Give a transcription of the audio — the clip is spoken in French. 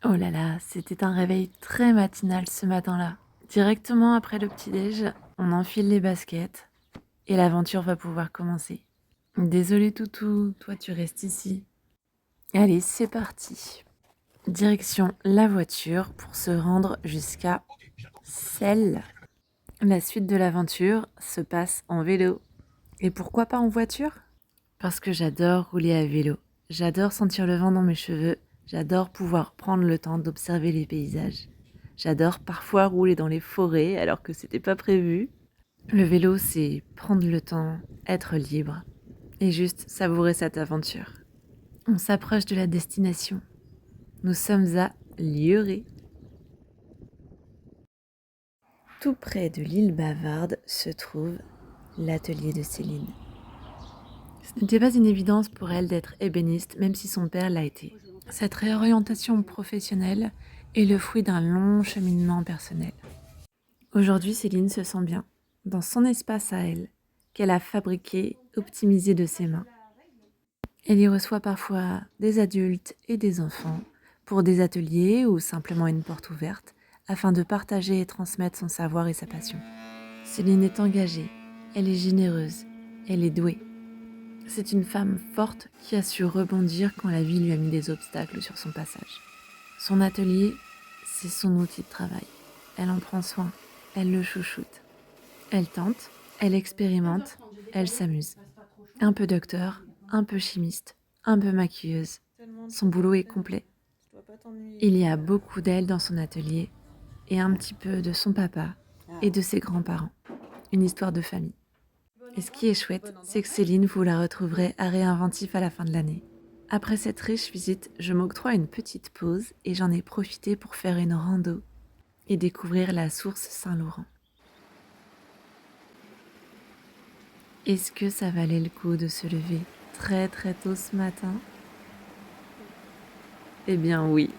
Oh là là, c'était un réveil très matinal ce matin-là. Directement après le petit-déj, on enfile les baskets et l'aventure va pouvoir commencer. Désolé toutou, toi tu restes ici. Allez, c'est parti. Direction la voiture pour se rendre jusqu'à Celle. La suite de l'aventure se passe en vélo. Et pourquoi pas en voiture? Parce que j'adore rouler à vélo. J'adore sentir le vent dans mes cheveux. J'adore pouvoir prendre le temps d'observer les paysages. J'adore parfois rouler dans les forêts alors que c'était pas prévu. Le vélo, c'est prendre le temps, être libre et juste savourer cette aventure. On s'approche de la destination. Nous sommes à Lieuret. Tout près de l'île Bavarde se trouve l'atelier de Céline. Ce n'était pas une évidence pour elle d'être ébéniste, même si son père l'a été. Cette réorientation professionnelle est le fruit d'un long cheminement personnel. Aujourd'hui, Céline se sent bien, dans son espace à elle, qu'elle a fabriqué, optimisé de ses mains. Elle y reçoit parfois des adultes et des enfants pour des ateliers ou simplement une porte ouverte afin de partager et transmettre son savoir et sa passion. Céline est engagée, elle est généreuse, elle est douée. C'est une femme forte qui a su rebondir quand la vie lui a mis des obstacles sur son passage. Son atelier, c'est son outil de travail. Elle en prend soin, elle le chouchoute. Elle tente, elle expérimente, elle s'amuse. Un peu docteur, un peu chimiste, un peu maquilleuse. Son boulot est complet. Il y a beaucoup d'elle dans son atelier et un petit peu de son papa et de ses grands-parents. Une histoire de famille. Et ce qui est chouette, c'est que Céline, vous la retrouverez à Réinventif à la fin de l'année. Après cette riche visite, je m'octroie une petite pause et j'en ai profité pour faire une rando et découvrir la source Saint-Laurent. Est-ce que ça valait le coup de se lever très très tôt ce matin? Eh bien oui,